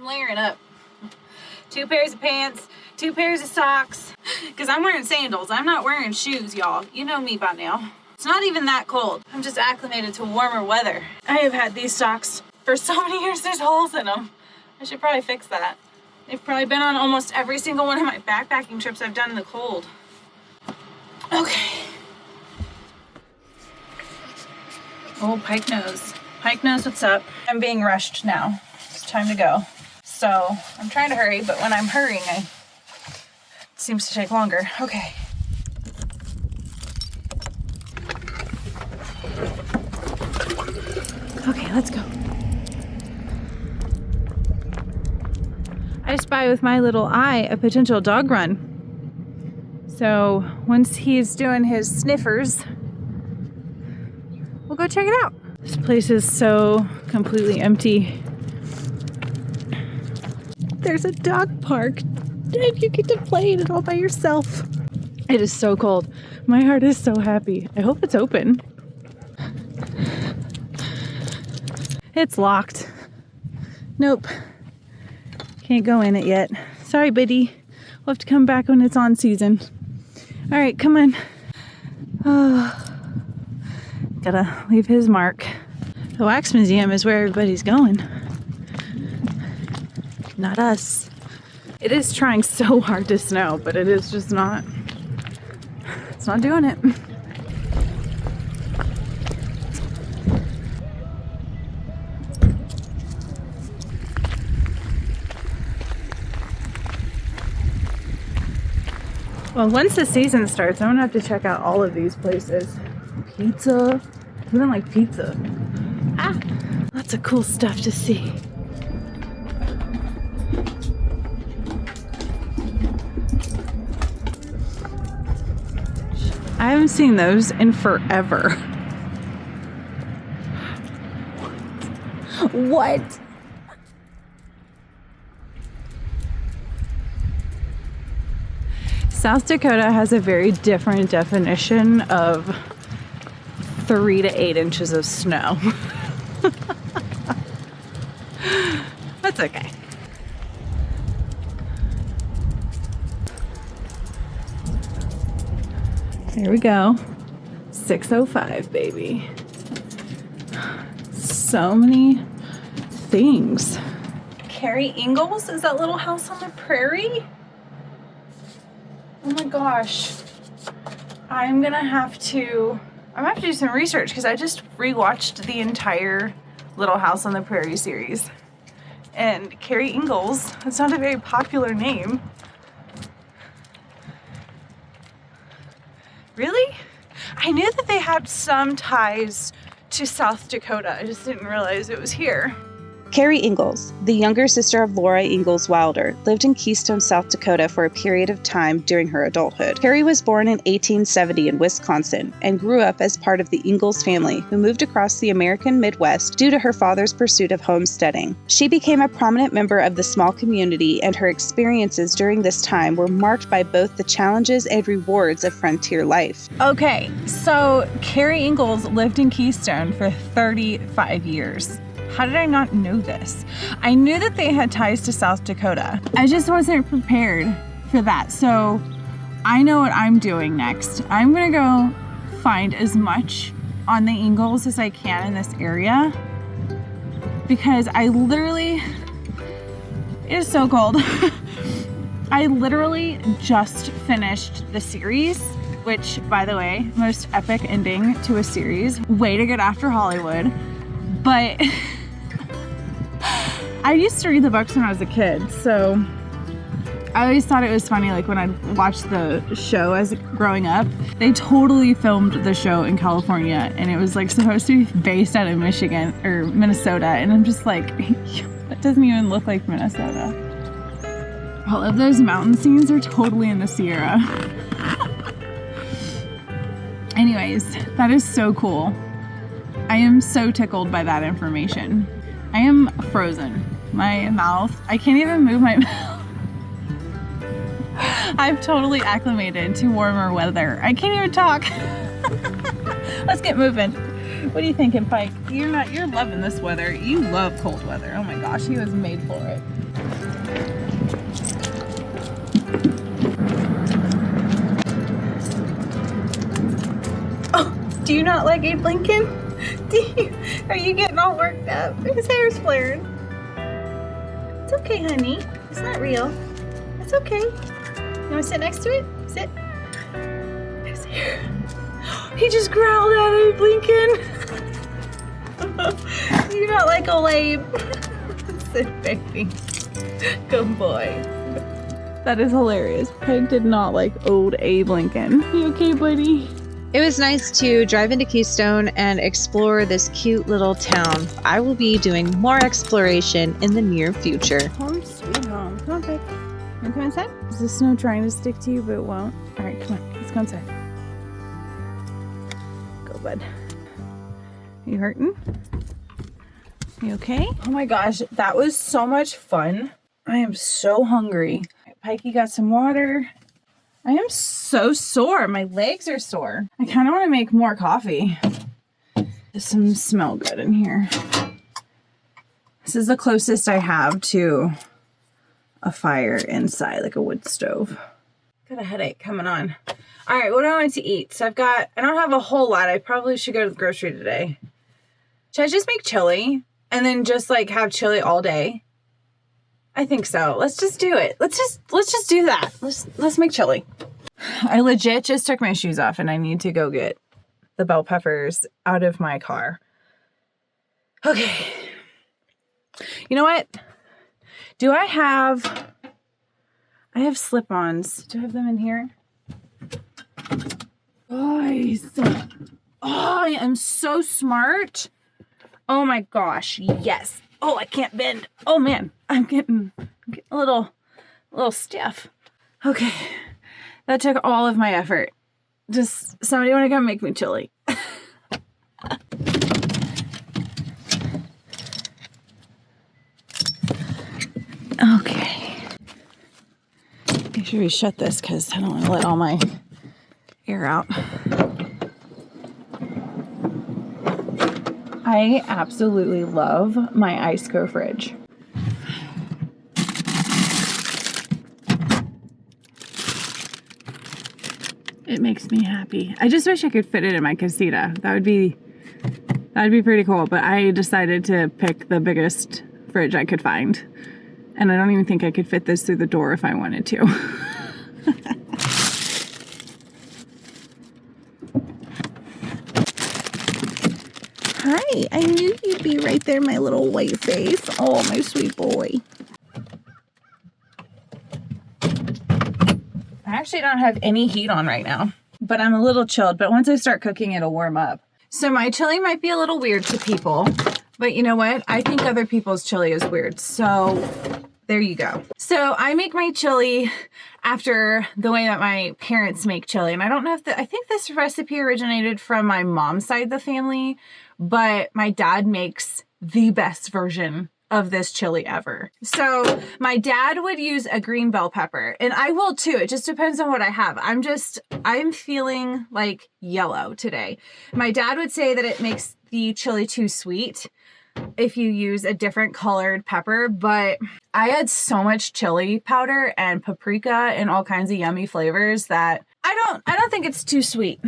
I'm layering up. 2 pairs of pants, 2 pairs of socks, because I'm wearing sandals. I'm not wearing shoes, y'all. You know me by now. It's not even that cold. I'm just acclimated to warmer weather. I have had these socks for so many years. There's holes in them. I should probably fix that. They've probably been on almost every single one of my backpacking trips I've done in the cold. Okay. Oh, Pike knows. Pike knows what's up. I'm being rushed now. It's time to go. So I'm trying to hurry, but when I'm hurrying, it seems to take longer. Okay. Okay, let's go. I spy with my little eye a potential dog run. So once he's doing his sniffers, we'll go check it out. This place is so completely empty. There's a dog park and you get to play in it all by yourself. It is so cold. My heart is so happy. I hope it's open. It's locked. Nope. Can't go in it yet. Sorry, buddy. We'll have to come back when it's on season. All right, come on. Oh, gotta leave his mark. The wax museum is where everybody's going. Not us. It is trying so hard to snow, but it is just not. It's not doing it. Well, once the season starts, I'm gonna have to check out all of these places. Pizza. Who doesn't like pizza? Ah, lots of cool stuff to see. I haven't seen those in forever. What? South Dakota has a very different definition of 3 to 8 inches of snow. That's okay. There we go. 6:05, baby. So many things. Carrie Ingalls is that little house on the prairie? Oh my gosh. I'm gonna have to do some research because I just rewatched the entire Little House on the Prairie series. And Carrie Ingalls, it's not a very popular name. Really? I knew that they had some ties to South Dakota. I just didn't realize it was here. Carrie Ingalls, the younger sister of Laura Ingalls Wilder, lived in Keystone, South Dakota for a period of time during her adulthood. Carrie was born in 1870 in Wisconsin and grew up as part of the Ingalls family who moved across the American Midwest due to her father's pursuit of homesteading. She became a prominent member of the small community, and her experiences during this time were marked by both the challenges and rewards of frontier life. Okay, so Carrie Ingalls lived in Keystone for 35 years. How did I not know this? I knew that they had ties to South Dakota. I just wasn't prepared for that. So I know what I'm doing next. I'm gonna go find as much on the Ingalls as I can in this area because it is so cold. I literally just finished the series, which, by the way, most epic ending to a series. Way to get after Hollywood. But I used to read the books when I was a kid, so I always thought it was funny, like when I watched the show as growing up, they totally filmed the show in California, and it was like supposed to be based out of Michigan or Minnesota, and I'm just like, that doesn't even look like Minnesota. All of those mountain scenes are totally in the Sierra. Anyways, that is so cool. I am so tickled by that information. I am frozen. My mouth, I can't even move my mouth. I've totally acclimated to warmer weather. I can't even talk. Let's get moving. What are you thinking, Pike? You're loving this weather. You love cold weather. Oh my gosh, he was made for it. Do you not like Abe Lincoln? Are you getting all worked up? His hair's flaring. It's okay, honey. It's not real. It's okay. You want to sit next to it? Sit. His hair. He just growled at Abe Lincoln. You not like old Abe. Sit, baby. Good boy. That is hilarious. Peg did not like old Abe Lincoln. You okay, buddy? It was nice to drive into Keystone and explore this cute little town. I will be doing more exploration in the near future. Home sweet home. Come on, Peg. You want to come inside? Is the snow trying to stick to you, but it won't? All right, come on. Let's go inside. Go, bud. Are you hurting? You okay? Oh my gosh, that was so much fun. I am so hungry. Pikey got some water. I am so sore. My legs are sore. I kind of want to make more coffee. Does some smell good in here. This is the closest I have to a fire inside, like a wood stove. Got a headache coming on. All right, what do I want to eat? So I don't have a whole lot. I probably should go to the grocery today. Should I just make chili and then just like have chili all day? I think so. Let's just do it. Let's just do that. Let's make chili. I legit just took my shoes off and I need to go get the bell peppers out of my car. Okay. You know what? I have slip-ons. Do I have them in here? Guys. Oh, I am so smart. Oh my gosh. Yes. Oh, I can't bend. Oh man, I'm getting a little stiff. Okay, that took all of my effort. Just somebody want to come make me chili. Okay. Make sure we shut this because I don't want to let all my air out. I absolutely love my Iceco fridge. It makes me happy. I just wish I could fit it in my Casita. That'd be pretty cool, but I decided to pick the biggest fridge I could find. And I don't even think I could fit this through the door if I wanted to. Hi, I knew you'd be right there, my little white face. Oh, my sweet boy. I actually don't have any heat on right now, but I'm a little chilled. But once I start cooking, it'll warm up. So my chili might be a little weird to people, but you know what? I think other people's chili is weird. So there you go. So I make my chili after the way that my parents make chili. And I don't know if I think this recipe originated from my mom's side of the family, but my dad makes the best version of this chili ever. So my dad would use a green bell pepper, and I will too. It just depends on what I have. I'm feeling like yellow today. My dad would say that it makes the chili too sweet if you use a different colored pepper, but I add so much chili powder and paprika and all kinds of yummy flavors that I don't think it's too sweet.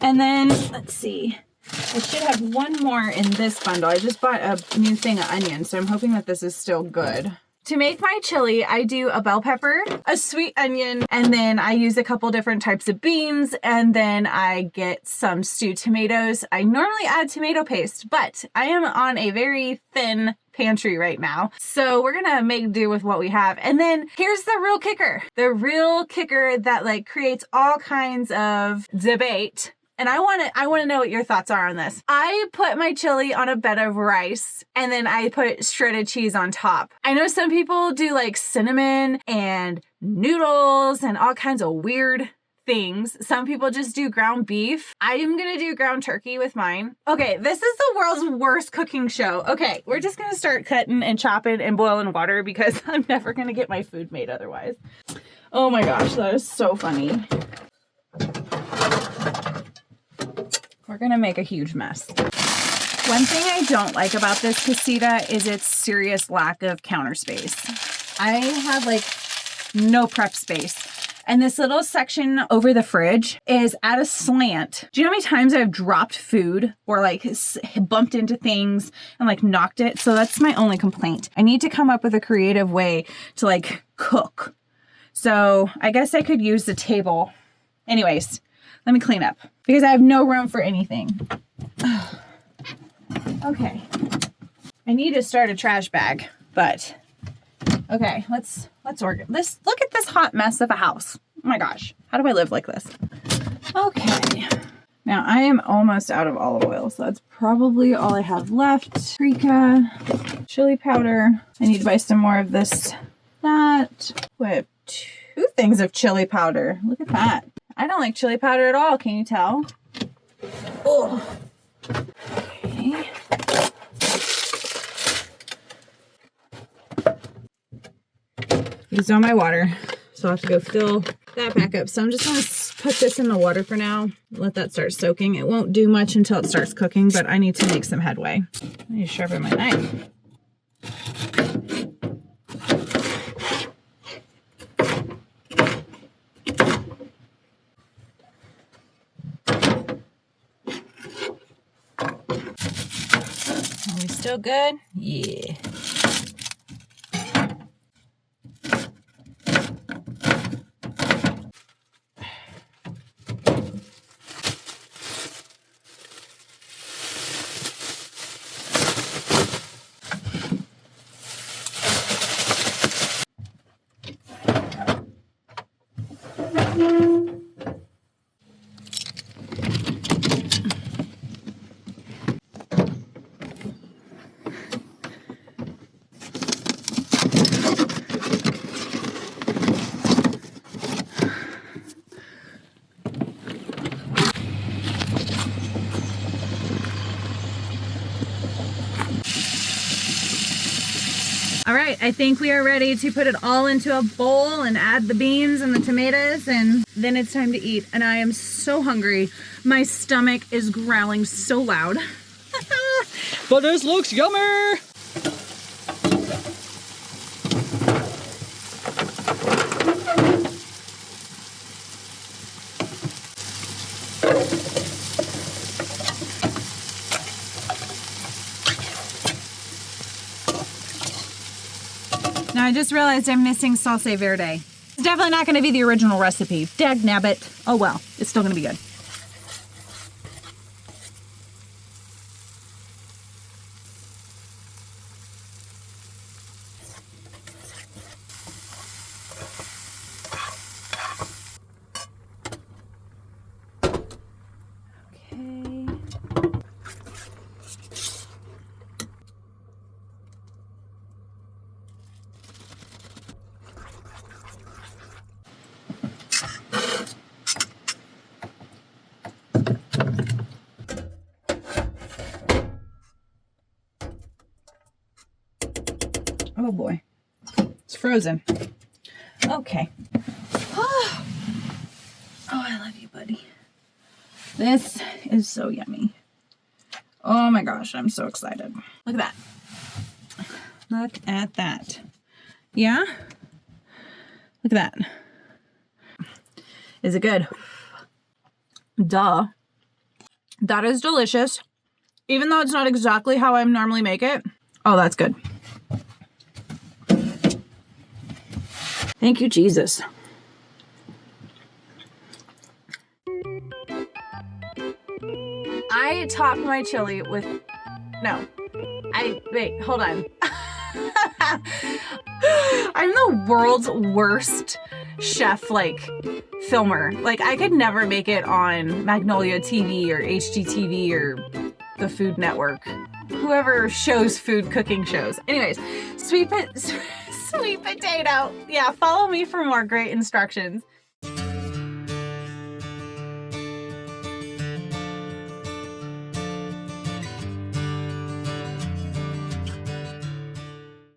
And then let's see. I should have one more in this bundle. I just bought a new thing of onions, so I'm hoping that this is still good. To make my chili, I do a bell pepper, a sweet onion, and then I use a couple different types of beans, and then I get some stewed tomatoes. I normally add tomato paste, but I am on a very thin pantry right now, so we're gonna make do with what we have. And then here's the real kicker. The real kicker that like creates all kinds of debate. And I want to know what your thoughts are on this. I put my chili on a bed of rice and then I put shredded cheese on top. I know some people do like cinnamon and noodles and all kinds of weird things. Some people just do ground beef. I am going to do ground turkey with mine. Okay, this is the world's worst cooking show. Okay, we're just going to start cutting and chopping and boiling water because I'm never going to get my food made otherwise. Oh my gosh, that is so funny. We're gonna make a huge mess. One thing I don't like about this Casita is its serious lack of counter space. I have like no prep space. And this little section over the fridge is at a slant. Do you know how many times I've dropped food or like bumped into things and like knocked it? So that's my only complaint. I need to come up with a creative way to like cook. So I guess I could use the table. Anyways, let me clean up because I have no room for anything. Okay. I need to start a trash bag, but okay, let's organize this. Look at this hot mess of a house. Oh my gosh. How do I live like this? Okay. Now I am almost out of olive oil, so that's probably all I have left. Paprika, chili powder. I need to buy some more of this, that. What? 2 things of chili powder. Look at that. I don't like chili powder at all. Can you tell? Oh. Okay. Used all my water, so I'll have to go fill that back up. So I'm just going to put this in the water for now. Let that start soaking. It won't do much until it starts cooking, but I need to make some headway. I need to sharpen my knife. Are we still good? Yeah. All right, I think we are ready to put it all into a bowl and add the beans and the tomatoes, and then it's time to eat. And I am so hungry. My stomach is growling so loud. But this looks yummy. Now I just realized I'm missing salsa verde. It's definitely not going to be the original recipe. Dag nabbit. Oh well, it's still going to be good. Oh boy, it's frozen. Okay. Oh, I love you, buddy. This is so yummy. Oh my gosh, I'm so excited. Look at that. Look at that. Yeah? Look at that. Is it good? Duh. That is delicious. Even though it's not exactly how I normally make it. Oh, that's good. Thank you, Jesus. I top my chili with, wait, hold on. I'm the world's worst chef, filmer. I could never make it on Magnolia TV or HGTV or the Food Network. Whoever shows food cooking shows. Anyways, sweet potato. Yeah, follow me for more great instructions.